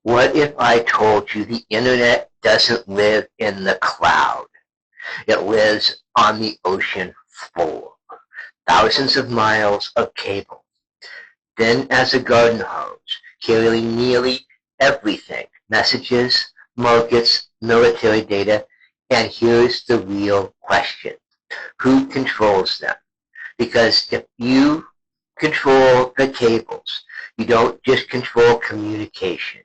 What if I told you the internet doesn't live in the cloud? It lives on the ocean floor. Thousands of miles of cable. Then as a garden hose, carrying nearly everything. Messages, markets, military data. And here's the real question. Who controls them? Because if you control the cables, you don't just control communication.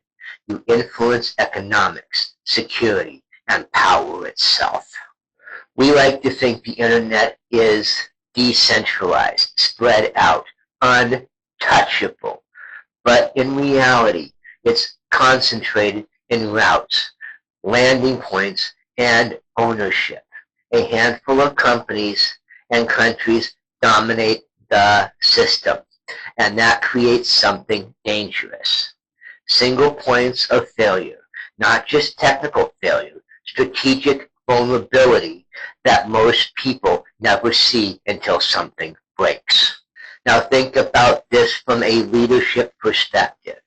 You influence economics, security, and power itself. We like to think the internet is decentralized, spread out, untouchable. But in reality, it's concentrated in routes, landing points, and ownership. A handful of companies and countries dominate the system, and that creates something dangerous. Single points of failure, not just technical failure, strategic vulnerability that most people never see until something breaks. Now think about this from a leadership perspective.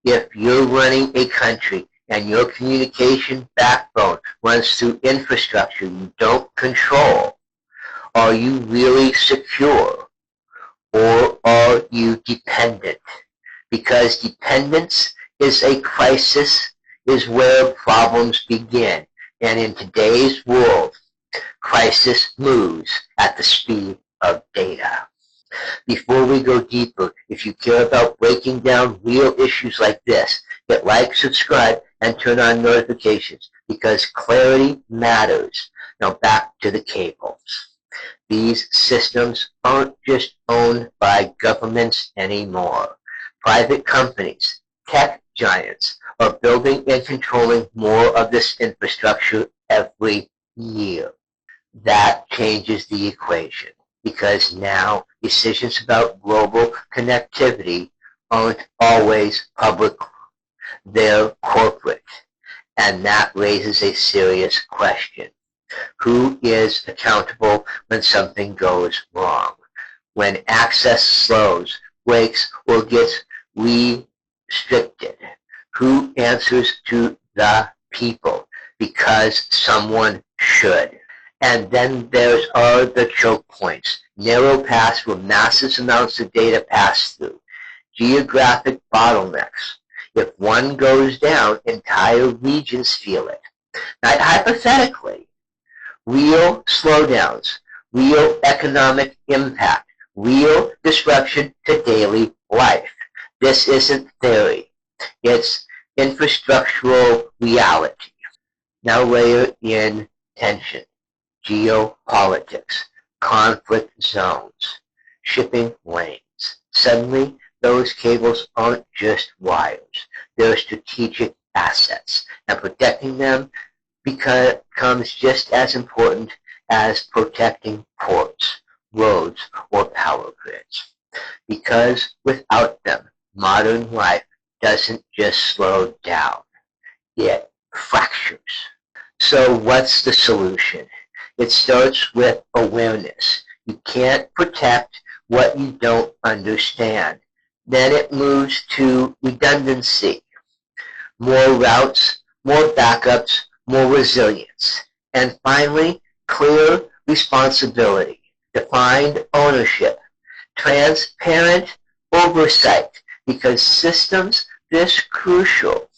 If you're running a country and your communication backbone runs through infrastructure you don't control, are you really secure, or are you dependent? Because dependence is a crisis, is where problems begin. And in today's world, crisis moves at the speed of data. Before we go deeper, if you care about breaking down real issues like this, hit like, subscribe, and turn on notifications, because clarity matters. Now back to the cables. These systems aren't just owned by governments anymore. Private companies, tech giants, are building and controlling more of this infrastructure every year. That changes the equation, because now decisions about global connectivity aren't always public. They're corporate. And that raises a serious question. Who is accountable when something goes wrong? When access slows, breaks, or gets restricted? Who answers to the people because someone should? And then there's the choke points. Narrow paths where massive amounts of data pass through. Geographic bottlenecks. If one goes down, entire regions feel it. Not hypothetically. Real slowdowns, real economic impact, real disruption to daily life. This isn't theory. It's infrastructural reality. Now layer in tension, geopolitics, conflict zones, shipping lanes. Suddenly, those cables aren't just wires. They're strategic assets, and protecting them becomes just as important as protecting ports, roads, or power grids. Because without them, modern life doesn't just slow down, it fractures. So what's the solution? It starts with awareness. You can't protect what you don't understand. Then it moves to redundancy. More routes, more backups, more resilience. And finally, clear responsibility, defined ownership, transparent oversight, because systems this crucial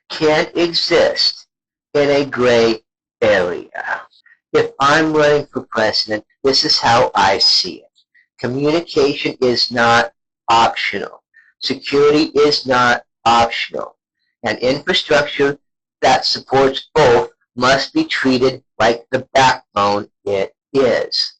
can't exist in a gray area. If I'm running for president, this is how I see it. Communication is not optional. Security is not optional. And infrastructure that supports both must be treated like the backbone it is.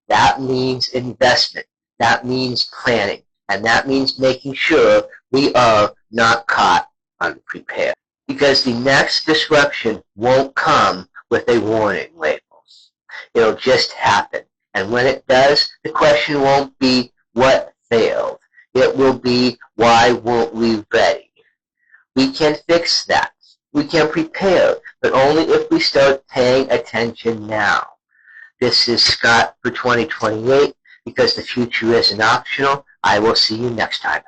That means investment. That means planning. And that means making sure we are not caught unprepared. Because the next disruption won't come with a warning label. It'll just happen. And when it does, the question won't be what failed. It will be why weren't we ready? We can fix that. We can prepare, but only if we start paying attention now. This is Scott for 2028, because the future isn't optional. I will see you next time.